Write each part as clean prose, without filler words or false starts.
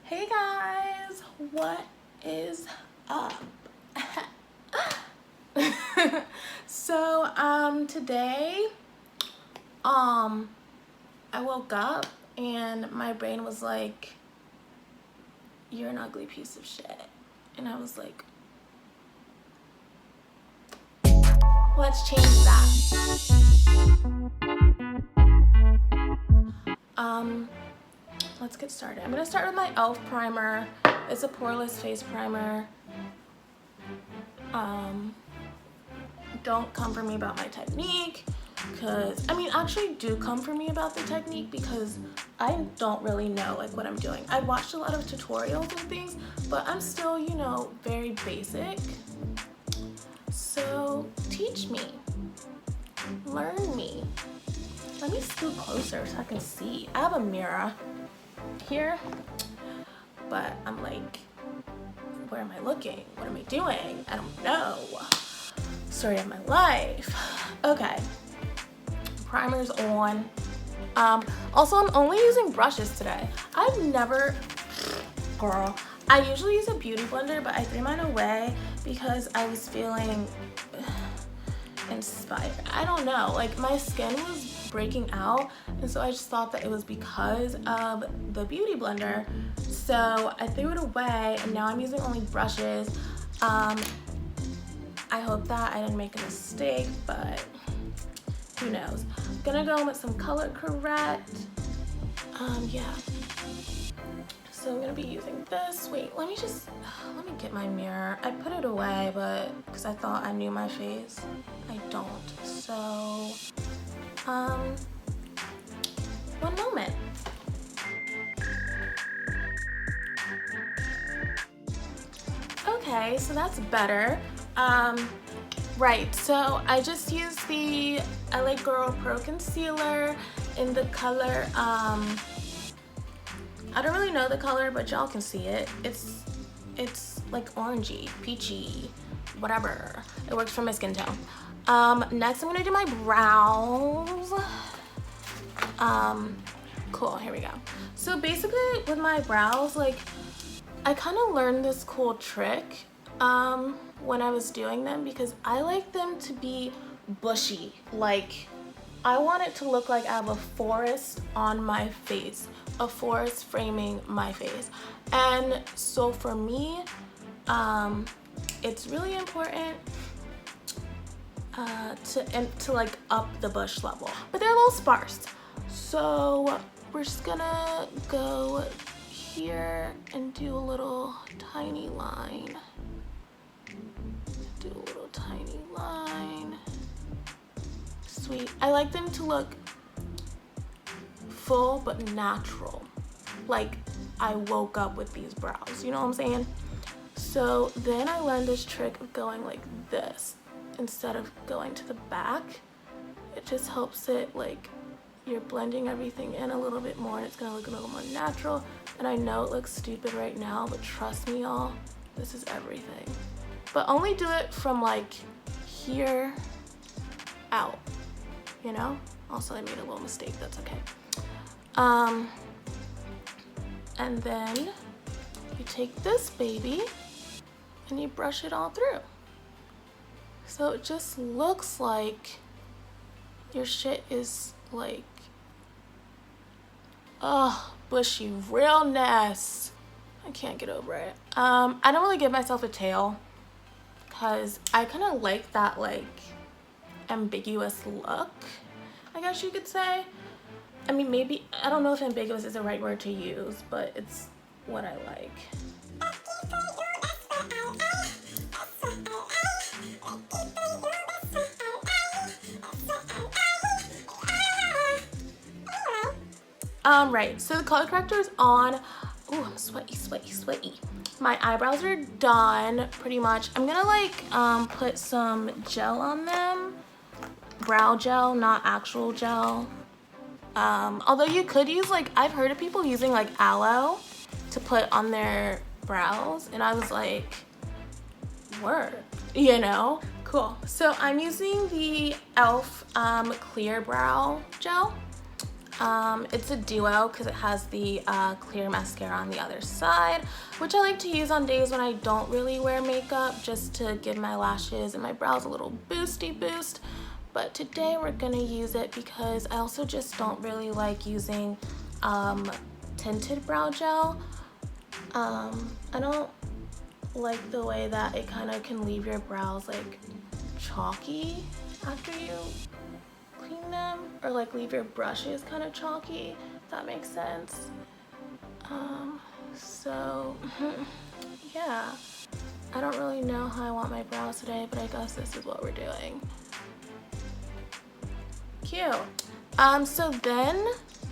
Hey guys, what is up? Today I woke up and my brain was like, you're an ugly piece of shit. And I was like, let's change that. Let's get started. I'm gonna start with my e.l.f. primer. It's a poreless face primer. Don't come for me about my technique, because actually do come for me about the technique, because I don't really know like what I'm doing. I watched a lot of tutorials and things, but I'm still, very basic. So teach me, learn me. Let me scoot closer so I can see. I have a mirror here, but I'm like, where am I looking? What am I doing? I don't know. Story of my life. Okay, primer's on. Also, I'm only using brushes today. I usually use a beauty blender, but I threw mine away because I was feeling inspired. I don't know, like my skin was breaking out, and so I just thought that it was because of the beauty blender. So I threw it away, and now I'm using only brushes. I hope that I didn't make a mistake, but who knows. I'm gonna go in with some color correct. Yeah. So I'm gonna be using this. Wait, let me get my mirror. I put it away, but because I thought I knew my face. I don't. So, one moment. Okay, so that's better. Right, so I just used the LA Girl Pro Concealer in the color, I don't really know the color, but y'all can see it. It's like orangey, peachy, whatever. It works for my skin tone. Next I'm gonna do my brows. Cool, here we go. So basically with my brows, like I kind of learned this cool trick when I was doing them, because I like them to be bushy. Like I want it to look like I have a forest on my face, a forest framing my face. And so for me, it's really important to like up the bush level, but they're a little sparse. So we're just gonna go here and do a little tiny line. Do a little tiny line. Sweet. I like them to look full but natural. Like I woke up with these brows, you know what I'm saying? So then I learned this trick of going like this instead of going to the back. It just helps it, like you're blending everything in a little bit more, and it's gonna look a little more natural. And I know it looks stupid right now, but trust me y'all, this is everything. But only do it from like here out, you know? Also, I made a little mistake, that's okay. And then you take this baby and you brush it all through. So it just looks like your shit is like, bushy realness. I can't get over it. I don't really give myself a tail because I kind of like that like ambiguous look, I guess you could say. I mean, maybe, I don't know if ambiguous is the right word to use, but it's what I like. Right, so the color corrector is on. Ooh, I'm sweaty. My eyebrows are done, pretty much. I'm gonna like put some gel on them. Brow gel, not actual gel. Although you could use, like, I've heard of people using like aloe to put on their brows, and I was like, word, you know? Cool. So I'm using the e.l.f. Clear Brow Gel. It's a duo because it has the clear mascara on the other side, which I like to use on days when I don't really wear makeup, just to give my lashes and my brows a little boosty boost. But today we're gonna use it because I also just don't really like using tinted brow gel. I don't like the way that it kind of can leave your brows like chalky after you clean them, or like leave your brushes kind of chalky, if that makes sense. So yeah, I don't really know how I want my brows today, but I guess this is what we're doing. Cute. So then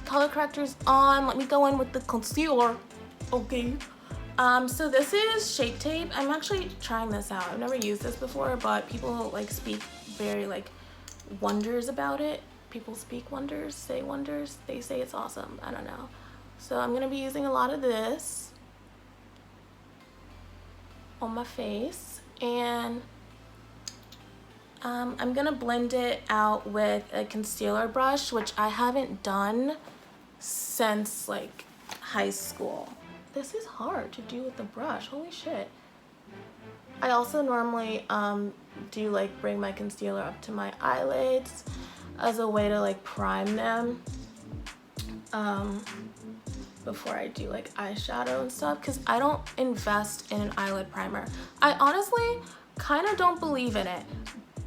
color corrector's on. Let me go in with the concealer. Okay. So this is Shape Tape. I'm actually trying this out. I've never used this before, but people like speak very like wonders about it. People speak wonders, say wonders. They say it's awesome. I don't know. So I'm gonna be using a lot of this on my face, and I'm gonna blend it out with a concealer brush, which I haven't done since like high school. This is hard to do with the brush, holy shit. I also normally do like bring my concealer up to my eyelids as a way to like prime them before I do like eyeshadow and stuff, because I don't invest in an eyelid primer. I honestly kind of don't believe in it,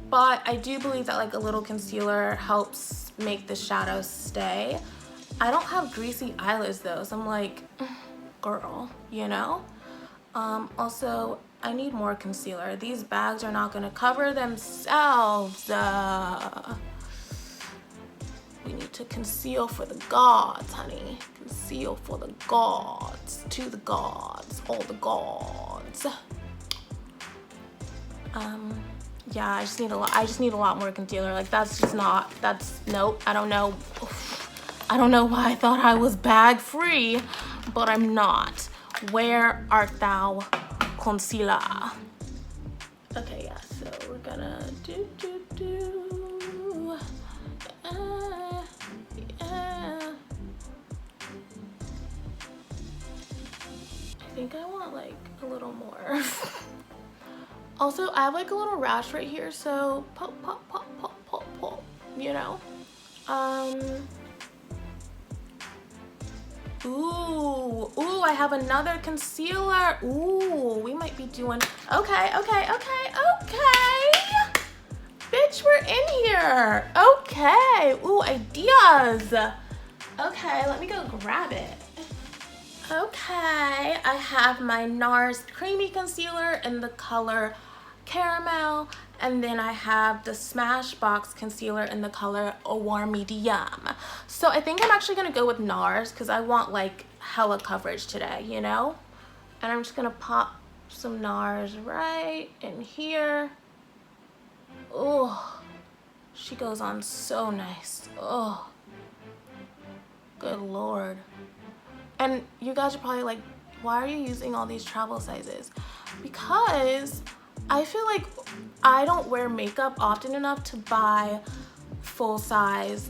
but I do believe that like a little concealer helps make the shadows stay. I don't have greasy eyelids though, so I'm like, girl, you know? Also, I need more concealer. These bags are not gonna cover themselves. We need to conceal for the gods, honey. Conceal for the gods, to the gods, all the gods. Yeah, I just need a lot more concealer. Like nope, I don't know. I don't know why I thought I was bag free, but I'm not. Where art thou, concealer? Okay, yeah, so we're gonna do. Yeah. I think I want like a little more. Also, I have like a little rash right here, so pop, pop, pop, pop, pop, pop, you know? Ooh, I have another concealer. Ooh, we might be doing, okay. Bitch, we're in here. Okay, ooh, ideas. Okay, let me go grab it. Okay, I have my NARS Creamy Concealer in the color Caramel, and then I have the Smashbox Concealer in the color Warm Medium. So I think I'm actually gonna go with NARS because I want like hella coverage today, you know? And I'm just gonna pop some NARS right in here. Oh, she goes on so nice. Oh, good Lord. And you guys are probably like, why are you using all these travel sizes? Because I feel like I don't wear makeup often enough to buy full size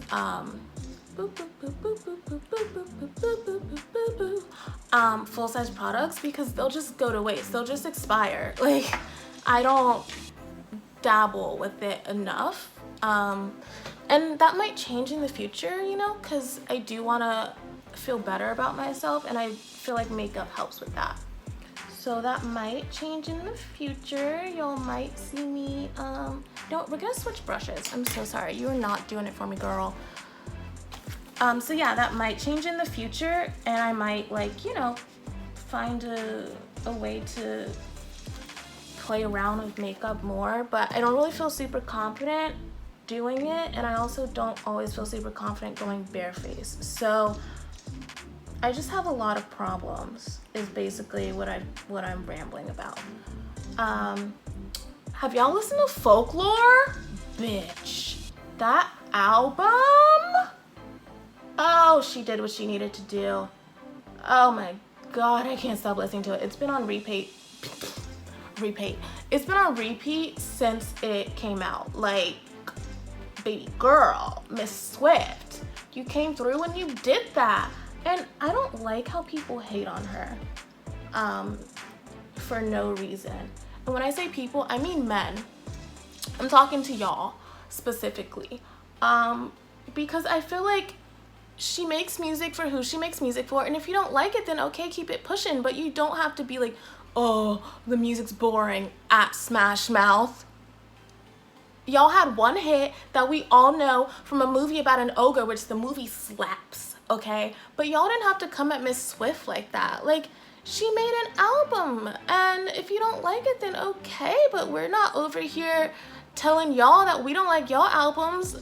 full size products, because they'll just go to waste. They'll just expire. Like, I don't dabble with it enough. And that might change in the future, you know, because I do want to feel better about myself, and I feel like makeup helps with that. So that might change in the future. Y'all might see me, no, we're gonna switch brushes. I'm so sorry, you are not doing it for me, girl. So yeah, that might change in the future, and I might like, you know, find a way to play around with makeup more, but I don't really feel super confident doing it, and I also don't always feel super confident going barefaced. So I just have a lot of problems is basically what I'm rambling about. Have y'all listened to Folklore? Bitch, that album? Oh, she did what she needed to do. Oh my God, I can't stop listening to it. It's been on repeat. It's been on repeat since it came out. Like, baby girl, Miss Swift, You came through and you did that. And I don't like how people hate on her for no reason. And when I say people, I mean men. I'm talking to y'all specifically. Because I feel like she makes music for who she makes music for, and if you don't like it, then okay, keep it pushing, but you don't have to be like, oh, the music's boring at Smash Mouth. Y'all had one hit that we all know from a movie about an ogre, which the movie slaps, okay? But y'all didn't have to come at Miss Swift like that. Like, she made an album, and if you don't like it, then okay, but we're not over here telling y'all that we don't like y'all albums.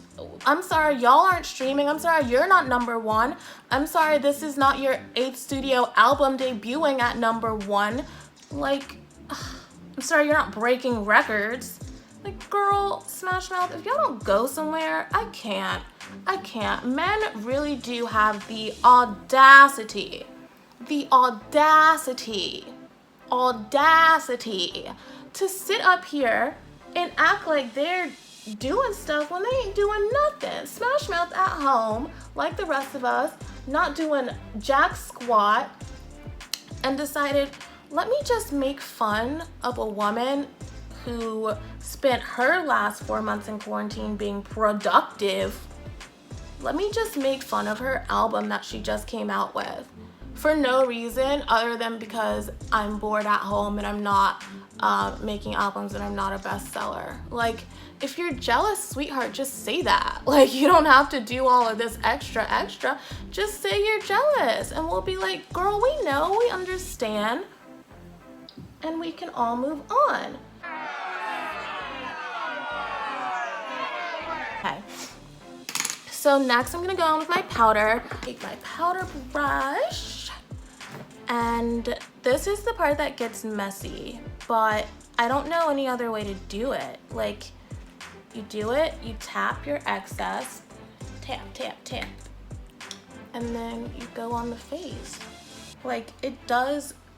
I'm sorry, y'all aren't streaming. I'm sorry, you're not #1. I'm sorry, this is not your 8th studio album debuting at #1. Like, I'm sorry, you're not breaking records. Like, girl, Smash Mouth, if y'all don't go somewhere, I can't. Men really do have the audacity to sit up here and act like they're doing stuff when they ain't doing nothing. Smash Mouth at home, like the rest of us, not doing jack squat, and decided, let me just make fun of a woman who spent her last 4 months in quarantine being productive. Let me just make fun of her album that she just came out with for no reason other than because I'm bored at home and I'm not making albums and I'm not a bestseller. Like, if you're jealous, sweetheart, just say that. Like, you don't have to do all of this extra. Just say you're jealous and we'll be like, girl, we know, we understand, and we can all move on. Okay. So next I'm gonna go on with my powder. Take my powder brush, and this is the part that gets messy, but I don't know any other way to do it. Like, you do it, you tap your excess, tap, and then you go on the face. Like,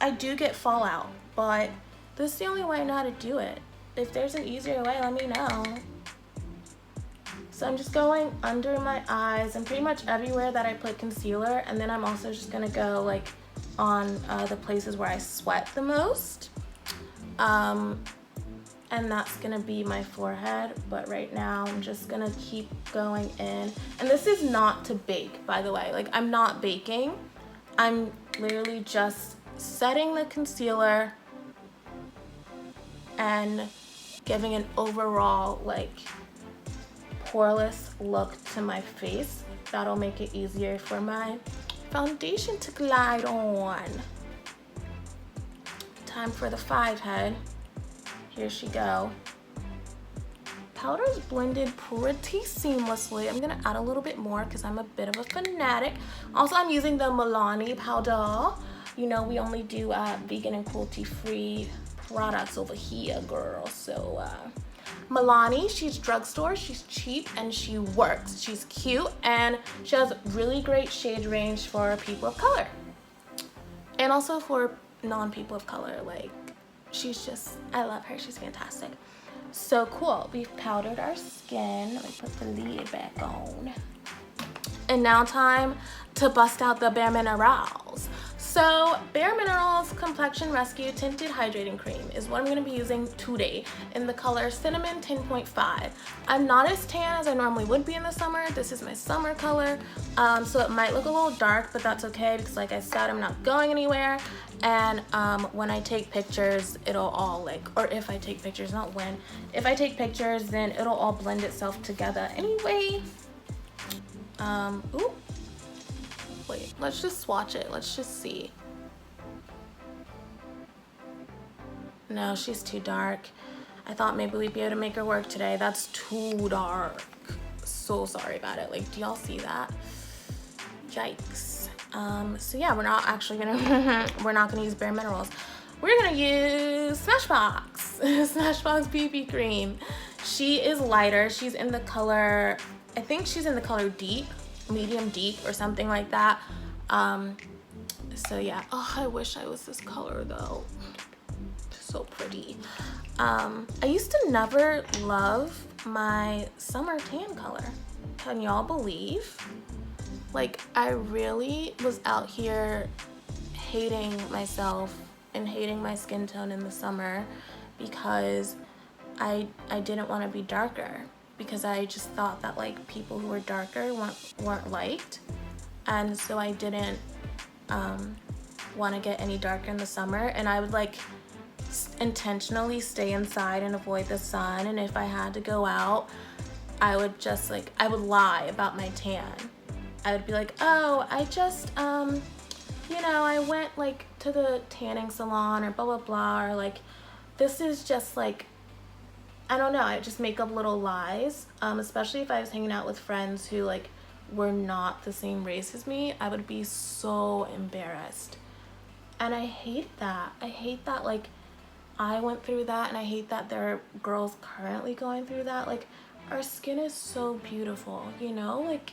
I do get fallout, but this is the only way I know how to do it. If there's an easier way, let me know. So I'm just going under my eyes and pretty much everywhere that I put concealer, and then I'm also just gonna go like on the places where I sweat the most. And that's gonna be my forehead, but right now I'm just gonna keep going in. And this is not to bake, by the way. Like, I'm not baking. I'm literally just setting the concealer and giving an overall like poreless look to my face. That'll make it easier for my foundation to glide on. Time for the 5 head. Here she go. Powder's blended pretty seamlessly. I'm gonna add a little bit more because I'm a bit of a fanatic. Also, I'm using the Milani powder. You know, we only do vegan and cruelty-free products over here, girl. So Milani, she's drugstore, she's cheap, and she works. She's cute, and she has really great shade range for people of color. And also for non-people of color. Like, she's just, I love her, she's fantastic. So cool, we've powdered our skin. Let me put the lid back on. And now time to bust out the Bare Minerals. So Bare Minerals Complexion Rescue Tinted Hydrating Cream is what I'm going to be using today in the color Cinnamon 10.5. I'm not as tan as I normally would be in the summer. This is my summer color, so it might look a little dark, but that's okay because, like I said, I'm not going anywhere. And when I take pictures, it'll all like, or if I take pictures, not when. If I take pictures, then it'll all blend itself together anyway. Ooh. Wait, let's just swatch it. Let's just see. No, she's too dark. I thought maybe we'd be able to make her work today. That's too dark. So sorry about it. Like, do y'all see that? Yikes. So yeah, we're not actually gonna, we're not gonna use Bare Minerals. We're gonna use Smashbox. Smashbox BB Cream. She is lighter. She's in the color, I think she's in the color Deep. Medium deep or something like that. So yeah, oh, I wish I was this color though. So pretty. I used to never love my summer tan color. Can y'all believe? Like, I really was out here hating myself and hating my skin tone in the summer because I didn't want to be darker, because I just thought that like people who were darker weren't liked, and so I didn't want to get any darker in the summer, and I would like intentionally stay inside and avoid the sun, and if I had to go out, I would just like, I would lie about my tan. I would be like, oh, I just you know, I went like to the tanning salon or blah blah blah, or like this is just like, I don't know, I just make up little lies, especially if I was hanging out with friends who like were not the same race as me. I would be so embarrassed, and I hate that. I hate that like I went through that, and I hate that there are girls currently going through that. Like, our skin is so beautiful, you know, like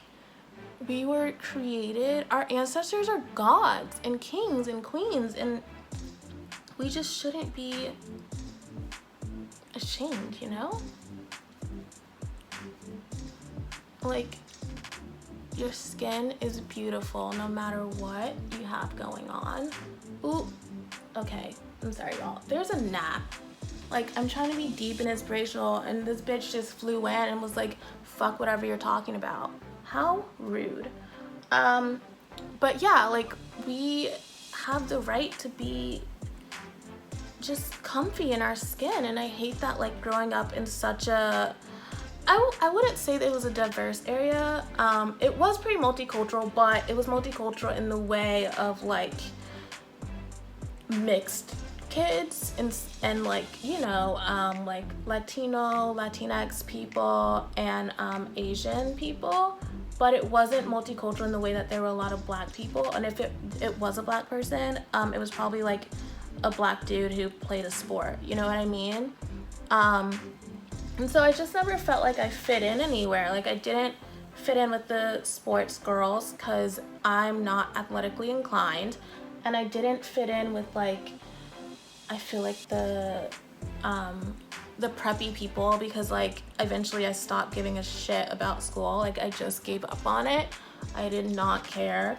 we were created, our ancestors are gods and kings and queens, and we just shouldn't be ashamed, you know? Like, your skin is beautiful no matter what you have going on. Ooh, okay, I'm sorry y'all, there's a gnat. Like, I'm trying to be deep and inspirational, and this bitch just flew in and was like, fuck whatever you're talking about. How rude. But yeah, like, we have the right to be just comfy in our skin, and I hate that like growing up in such a, I wouldn't say that it was a diverse area. It was pretty multicultural, but it was multicultural in the way of like mixed kids and like, you know, like Latino, Latinx people and Asian people, but it wasn't multicultural in the way that there were a lot of black people. And if it was a black person, it was probably like a black dude who played a sport, you know what I mean? And so I just never felt like I fit in anywhere. Like, I didn't fit in with the sports girls because I'm not athletically inclined, and I didn't fit in with like, I feel like the preppy people, because like eventually I stopped giving a shit about school. Like, I just gave up on it. I did not care.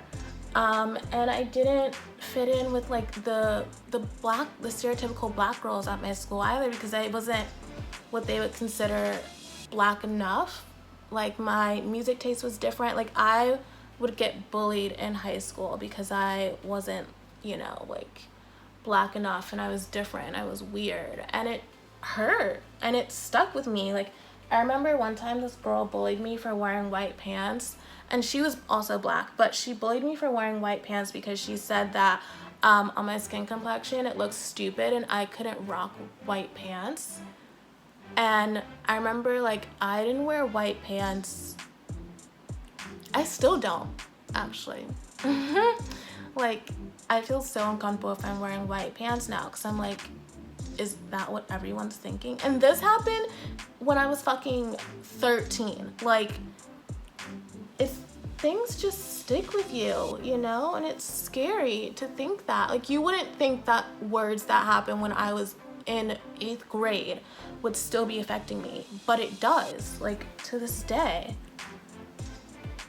And I didn't fit in with like the stereotypical black girls at my school either, because I wasn't what they would consider black enough. Like, my music taste was different. Like, I would get bullied in high school because I wasn't, you know, like black enough, and I was different, I was weird, and it hurt, and it stuck with me. Like, I remember one time this girl bullied me for wearing white pants, and she was also black, but she bullied me for wearing white pants because she said that on my skin complexion it looked stupid and I couldn't rock white pants. And I remember, like, I didn't wear white pants. I still don't, actually. Like, I feel so uncomfortable if I'm wearing white pants now, because I'm like, is that what everyone's thinking? And this happened when I was fucking 13. Like, it's, things just stick with you, you know? And it's scary to think that. Like, you wouldn't think that words that happened when I was in 8th grade would still be affecting me, but it does, like, to this day.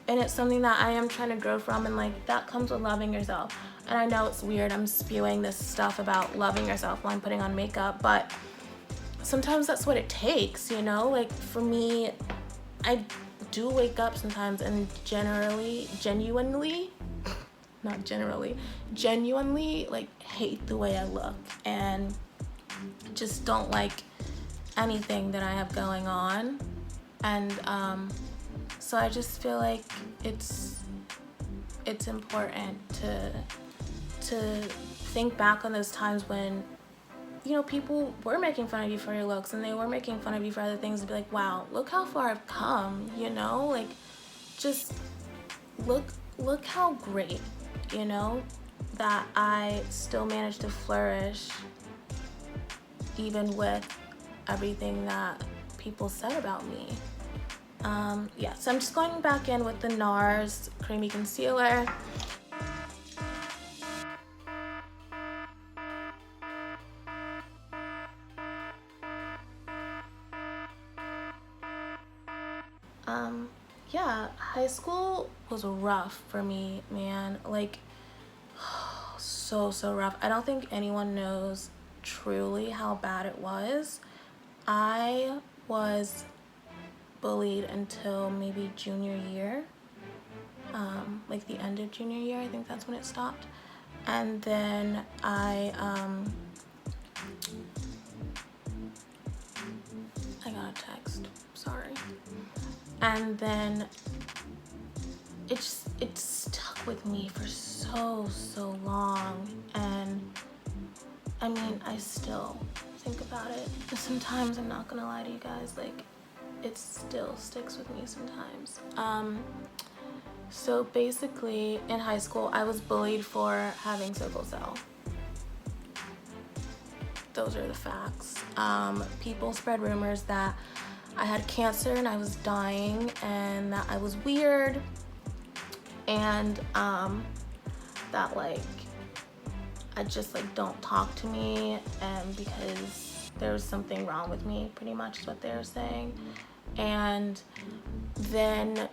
And it's something that I am trying to grow from, and like, that comes with loving yourself. And I know it's weird, I'm spewing this stuff about loving yourself while I'm putting on makeup, but sometimes that's what it takes, you know? Like, for me, I do wake up sometimes and genuinely like hate the way I look, and just don't like anything that I have going on. And so I just feel like it's important to think back on those times when, you know, people were making fun of you for your looks, and they were making fun of you for other things, and be like, wow, look how far I've come, you know? Like, just look how great, you know, that I still managed to flourish even with everything that people said about me. Yeah, so I'm just going back in with the NARS Creamy Concealer. yeah, high school was rough for me, man. Like, so rough. I don't think anyone knows truly how bad it was. I was bullied until maybe junior year, like the end of junior year. I think that's when it stopped. And then I got a text, sorry. And then it stuck with me for so long. And I mean, I still think about it sometimes. I'm not gonna lie to you guys, like, it still sticks with me sometimes. So basically in high school I was bullied for having sickle cell. Those are the facts. People spread rumors that I had cancer and I was dying and that I was weird, and that like I just like don't talk to me, and because there was something wrong with me, pretty much is what they were saying. And then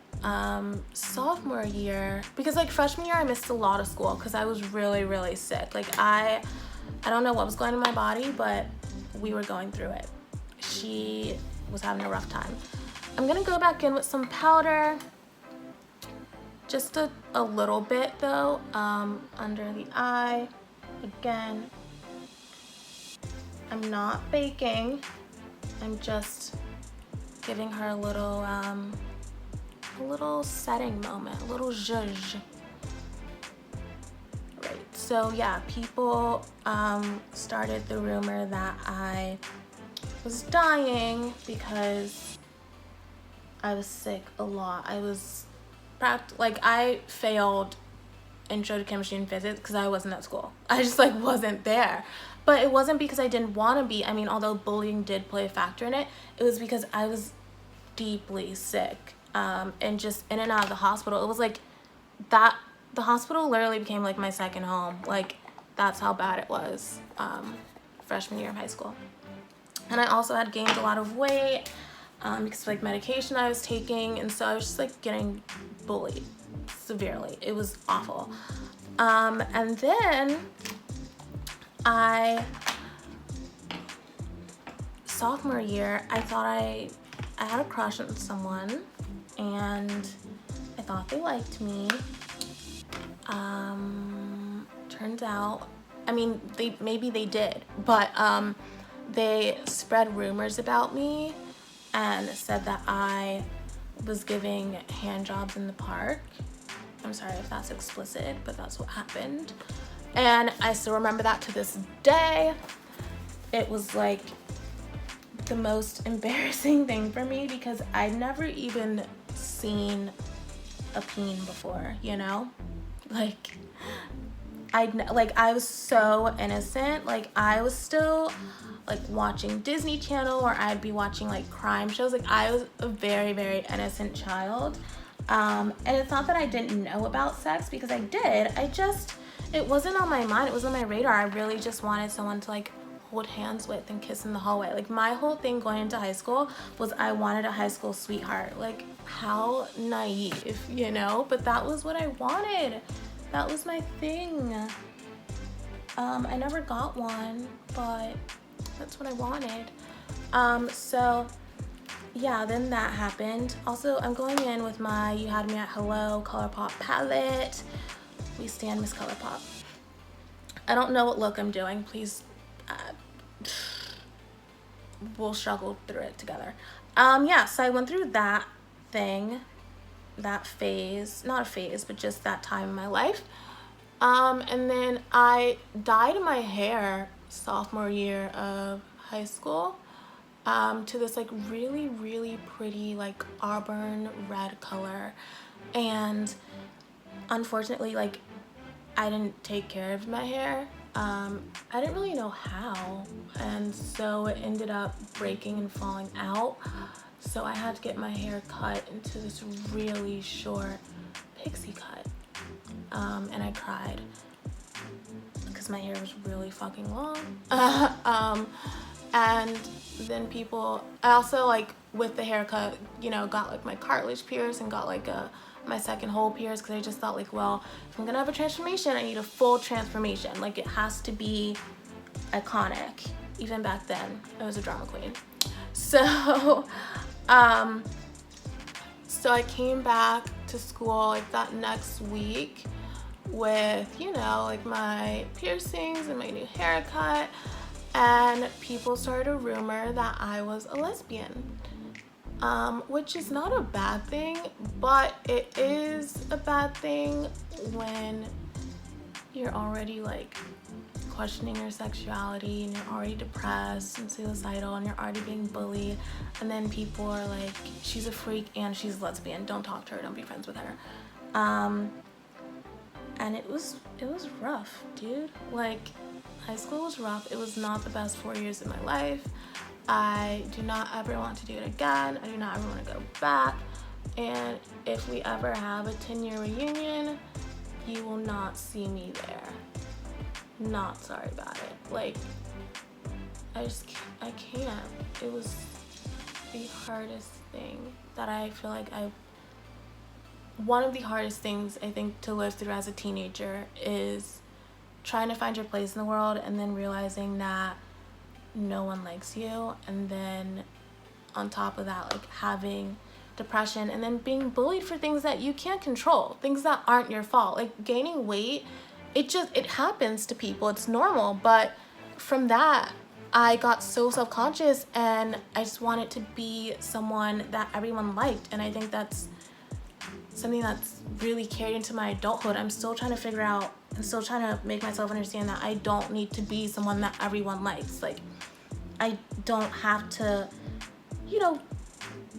sophomore year, because like freshman year I missed a lot of school because I was really sick. Like I don't know what was going on in my body, but we were going through it. She was having a rough time. I'm gonna go back in with some powder, just a little bit though, under the eye. Again, I'm not baking, I'm just giving her a little setting moment, a little zhuzh. Right, so yeah, people started the rumor that I was dying because I was sick a lot. I was like, I failed intro to chemistry and physics because I wasn't at school. I just like wasn't there. But it wasn't because I didn't want to be. I mean, although bullying did play a factor in it, it was because I was deeply sick, and just in and out of the hospital. It was like that, the hospital literally became like my second home. Like, that's how bad it was, freshman year of high school. And I also had gained a lot of weight because of like medication I was taking, and so I was just like getting bullied severely. It was awful. And then sophomore year, I thought I had a crush on someone, and I thought they liked me. Turns out, I mean, maybe they did, but they spread rumors about me and said that I was giving hand jobs in the park. I'm sorry if that's explicit, but that's what happened. And I still remember that to this day. It was like the most embarrassing thing for me because I'd never even seen a peen before, you know? Like, I was so innocent. Like, I was still like watching Disney Channel, or I'd be watching like crime shows. Like, I was a very innocent child. And it's not that I didn't know about sex, because I did. It wasn't on my mind. It was on my radar. I really just wanted someone to like hold hands with and kiss in the hallway. Like, my whole thing going into high school was I wanted a high school sweetheart. Like, how naive, you know? But that was what I wanted. That was my thing. I never got one, but that's what I wanted. So yeah, then that happened. Also, I'm going in with my You Had Me at Hello ColourPop palette. We stand Miss ColourPop. I don't know what look I'm doing. Please, we'll struggle through it together. Yeah, so I went through that thing, that phase, not a phase, but just that time in my life. And then I dyed my hair sophomore year of high school, to this like really pretty like auburn red color. And unfortunately, like, I didn't take care of my hair. I didn't really know how, and so it ended up breaking and falling out. So I had to get my hair cut into this really short pixie cut, and I cried because my hair was really fucking long. And then I also like with the haircut, you know, got like my cartilage pierced and got like my second hole pierced, because I just thought like, well, if I'm gonna have a transformation, I need a full transformation. Like, it has to be iconic. Even back then, I was a drama queen. So so I came back to school like that next week with, you know, like my piercings and my new haircut, and people started a rumor that I was a lesbian, which is not a bad thing, but it is a bad thing when you're already like questioning your sexuality and you're already depressed and suicidal and you're already being bullied, and then people are like, she's a freak and she's a lesbian, don't talk to her, don't be friends with her. And it was rough, dude. Like, high school was rough. It was not the best 4 years of my life. I do not ever want to do it again. I do not ever want to go back. And if we ever have a 10-year reunion, you will not see me there. Not sorry about it. Like, I can't. It was the hardest thing that I feel like one of the hardest things I think to live through as a teenager is trying to find your place in the world and then realizing that no one likes you, and then on top of that, like, having depression and then being bullied for things that you can't control, things that aren't your fault. Like, gaining weight, it happens to people, it's normal, but from that I got so self-conscious and I just wanted to be someone that everyone liked, and I think that's something that's really carried into my adulthood. I'm still trying to figure out and still trying to make myself understand that I don't need to be someone that everyone likes. Like, I don't have to, you know,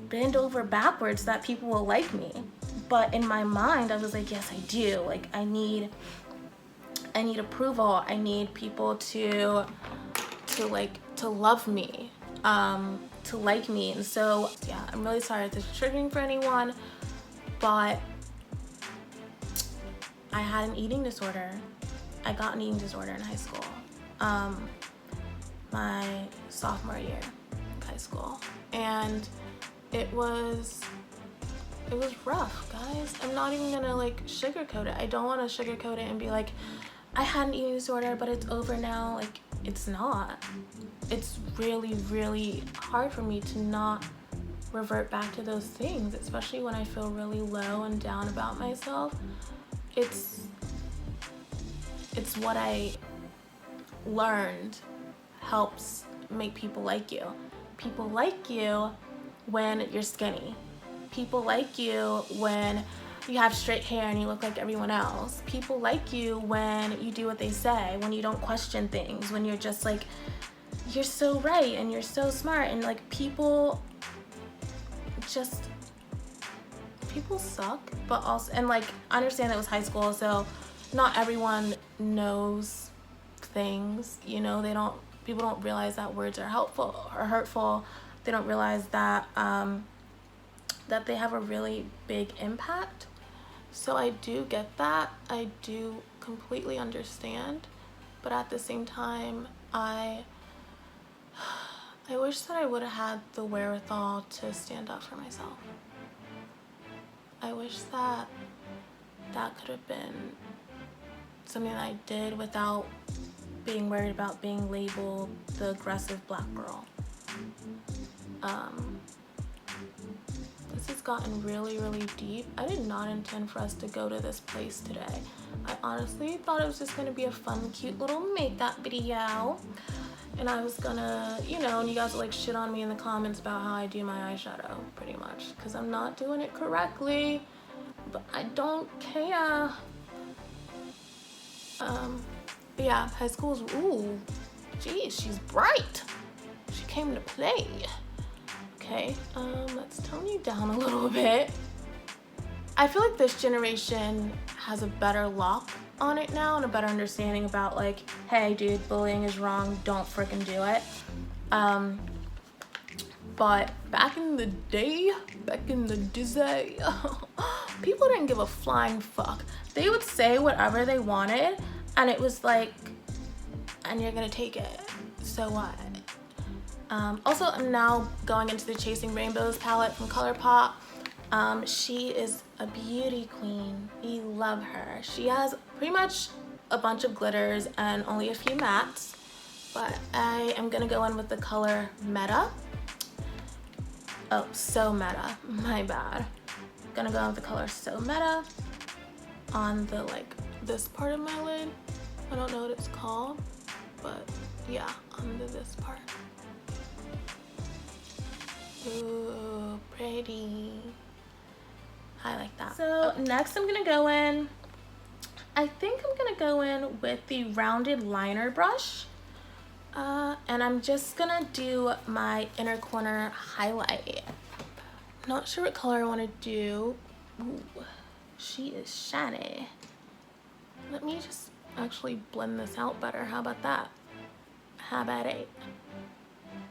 bend over backwards that people will like me. But in my mind, I was like, yes, I do. Like, I need approval. I need people to love me, to like me. And so, yeah, I'm really sorry if this is triggering for anyone, but I had an eating disorder. I got an eating disorder in high school, my sophomore year of high school, and it was rough, guys. I'm not even gonna like sugarcoat it. I don't want to sugarcoat it and be like, I had an eating disorder, but it's over now. Like, it's not. It's really, really hard for me to not revert back to those things, especially when I feel really low and down about myself. It's what I learned helps make people like you. People like you when you're skinny. People like you when you have straight hair and you look like everyone else. People like you when you do what they say, when you don't question things, when you're just like, you're so right and you're so smart. And like, people suck, but also, and like, I understand it was high school, so not everyone knows things, you know. People don't realize that words are helpful or hurtful. They don't realize that that they have a really big impact. So I do get that. I do completely understand, but at the same time, I wish that I would have had the wherewithal to stand up for myself. I wish that could have been something that I did without being worried about being labeled the aggressive black girl. This has gotten really, really deep. I did not intend for us to go to this place today. I honestly thought it was just gonna be a fun, cute little makeup video. And I was gonna, you know, and you guys will like shit on me in the comments about how I do my eyeshadow, pretty much, because I'm not doing it correctly, but I don't care. But yeah, high school's, ooh, geez, she's bright. She came to play. Okay, let's tone you down a little bit. I feel like this generation has a better lock on it now and a better understanding about like, hey dude, bullying is wrong, don't freaking do it. But back in the day, people didn't give a flying fuck. They would say whatever they wanted, and it was like, and you're gonna take it, so what? Also, I'm now going into the Chasing Rainbows palette from ColourPop. She is a beauty queen. We love her. She has pretty much a bunch of glitters and only a few mattes, but I am gonna go in with the color Meta. Oh, So Meta, my bad. Gonna go in with the color So Meta on the, like, this part of my lid. I don't know what it's called, but yeah, under this part. Ooh, pretty. I like that. So next I'm gonna go in, I think I'm gonna go in with the rounded liner brush. And I'm just gonna do my inner corner highlight. Not sure what color I wanna do. Ooh, she is shiny. Let me just actually blend this out better. How about that? How about it?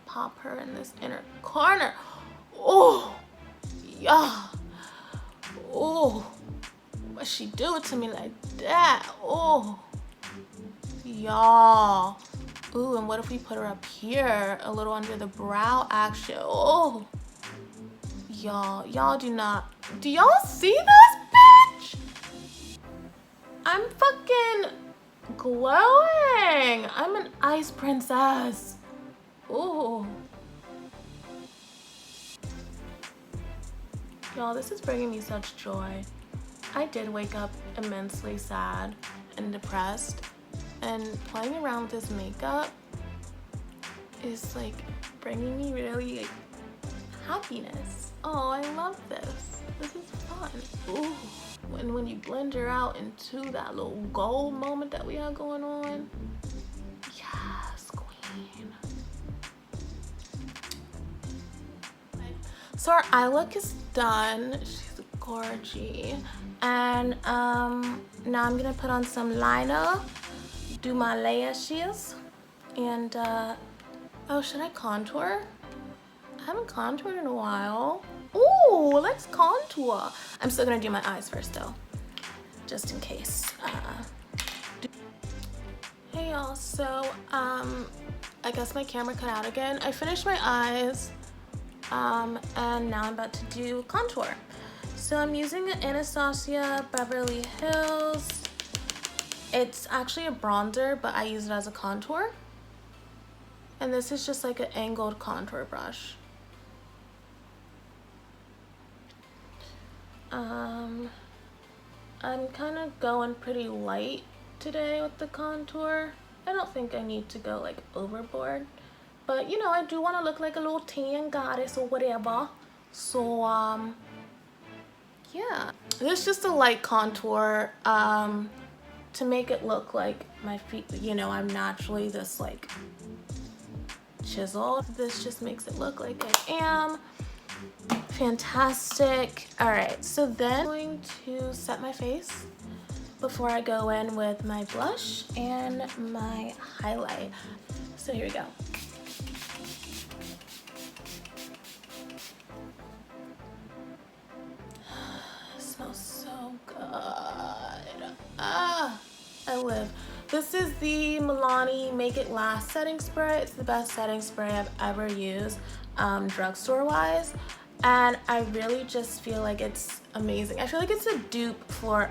Pop her in this inner corner. Oh, yeah. Oh, why she do it to me like that? Oh, y'all. Ooh, and what if we put her up here, a little under the brow action? Oh, y'all do y'all see this, bitch? I'm fucking glowing. I'm an ice princess. Ooh. Y'all, this is bringing me such joy. I did wake up immensely sad and depressed, and playing around with this makeup is like bringing me really like happiness. Oh, I love this. This is fun. Ooh. When you blend her out into that little gold moment that we have going on. Yes, queen. So our eye look is done. She's gorgy. And now I'm gonna put on some liner, do my lashes, and oh, should I contour? I haven't contoured in a while. Ooh, let's contour. I'm still gonna do my eyes first though, just in case. Hey y'all, so I guess my camera cut out again. I finished my eyes. And now I'm about to do contour. So I'm using an Anastasia Beverly Hills. It's actually a bronzer, but I use it as a contour. And this is just like an angled contour brush. I'm kind of going pretty light today with the contour. I don't think I need to go like overboard. But you know, I do want to look like a little tan goddess or whatever. So yeah, it's just a light contour to make it look like my feet, you know, I'm naturally this like chiseled. This just makes it look like I am. Fantastic. All right, so then I'm going to set my face before I go in with my blush and my highlight. So here we go. Smells so good. Ah, I live. This is the Milani Make It Last setting spray. It's the best setting spray I've ever used, drugstore wise. And I really just feel like it's amazing. I feel like it's a dupe for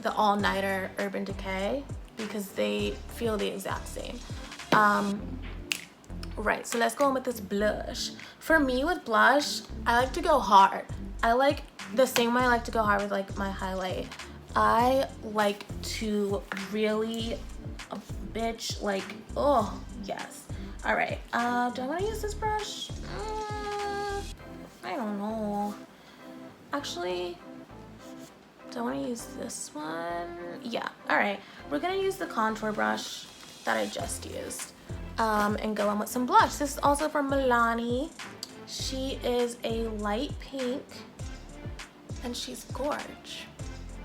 the All Nighter Urban Decay because they feel the exact same. Right, so let's go in with this blush. For me with blush, I like to go hard. I like the same way I like to go hard with like my highlight. I like to really, bitch, like, oh, yes. All right, do I wanna use this brush? I don't know. Actually, do I wanna use this one? Yeah, all right. We're gonna use the contour brush that I just used and go in with some blush. This is also from Milani. She is a light pink and she's gorge.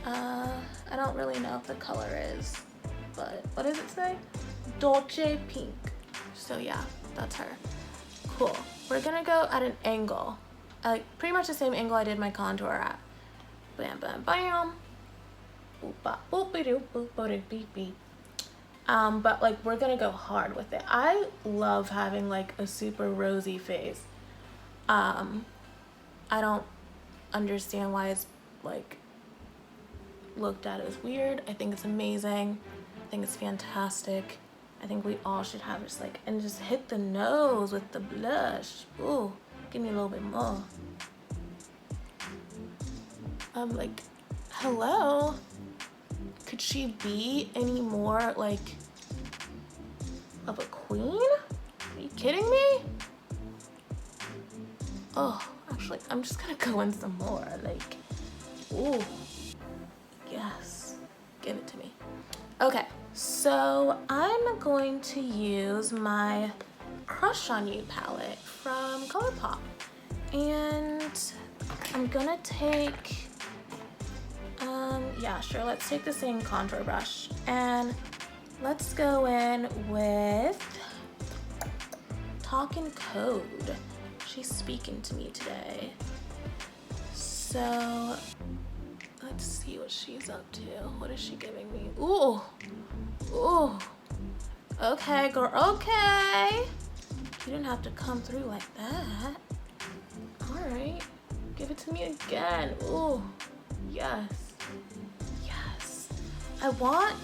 I don't really know if the color is, but what does it say? Dolce Pink. So yeah, that's her. Cool. We're gonna go at an angle, like pretty much the same angle I did my contour at. Bam, bam, bam. Boop, bop, boop, boop, boop, boop, beep, beep. But like we're gonna go hard with it. I love having like a super rosy face. I don't understand why it's like looked at as weird. I think it's amazing. I think it's fantastic. I think we all should have just like, and just hit the nose with the blush. Ooh, give me a little bit more. I'm like, hello? Could she be any more like of a queen? Are you kidding me? Oh, actually, I'm just gonna go in some more. Like, ooh, yes, give it to me. Okay, so I'm going to use my Crush on You palette from ColourPop. And I'm gonna take, yeah, sure, let's take the same contour brush. And let's go in with Talking Code. She's speaking to me today. So let's see what she's up to. What is she giving me? Ooh, ooh. Okay, girl, okay. You didn't have to come through like that. All right, give it to me again. Ooh, yes, yes. I want,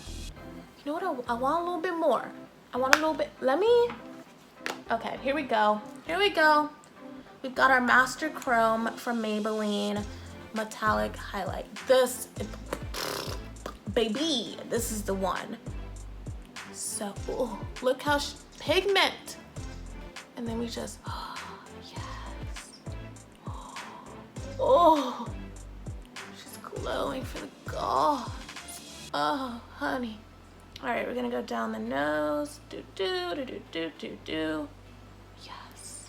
you know what, I want a little bit more. I want a little bit, okay, here we go. Here we go. We've got our Master Chrome from Maybelline Metallic Highlight. This, baby, this is the one. So, ooh, look how pigment. And then we just, oh, yes. Oh, she's glowing for the gods. Oh, honey. All right, we're gonna go down the nose. Do, do, do, do, do, do, do. Yes.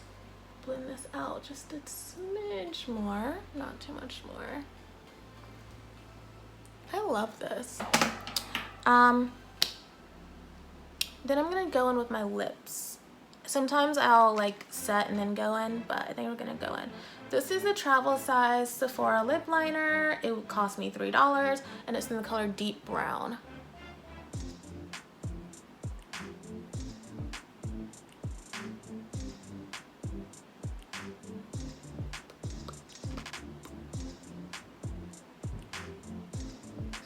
Blend this out just a smidge more, not too much more. I love this. Then I'm gonna go in with my lips. Sometimes I'll like set and then go in, but I think we're gonna go in. This is a travel size Sephora lip liner. It would cost me $3 and it's in the color Deep Brown.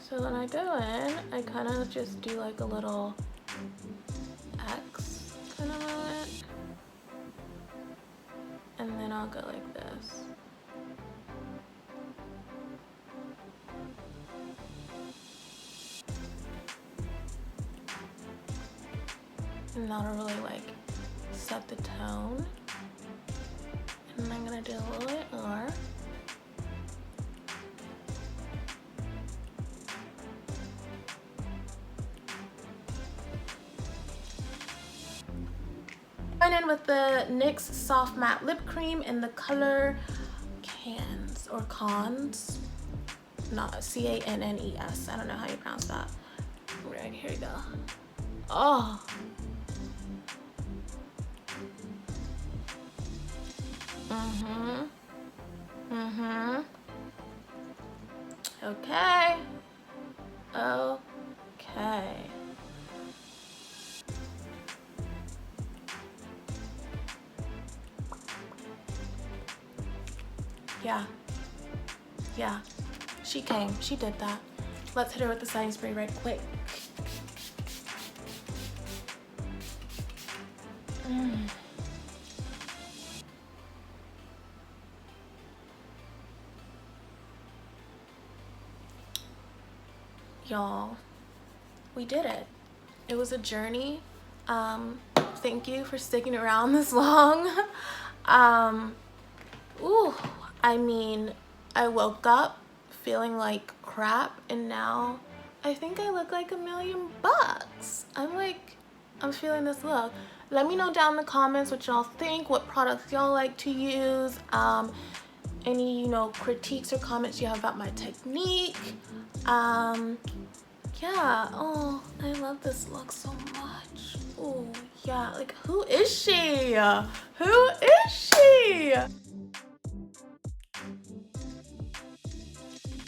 So when I go in, I kind of just do like a little X kind of moment. And then I'll go like this. And that'll really like set the tone. And I'm gonna do a little bit more. In with the NYX Soft Matte Lip Cream in the color Cans or Cons, not C-A-N-N-E-S. I don't know how you pronounce that. Right, here we go. Oh. Okay. Okay. Yeah, she came, she did that. Let's hit her with the setting spray right quick. Y'all, we did it. It was a journey. Thank you for sticking around this long. Ooh, I mean, I woke up feeling like crap and now I think I look like $1,000,000. I'm feeling this look. Let me know down in the comments what y'all think, what products y'all like to use, any, you know, critiques or comments you have about my technique. Yeah, oh, I love this look so much. Oh, yeah, like who is she? Who is she?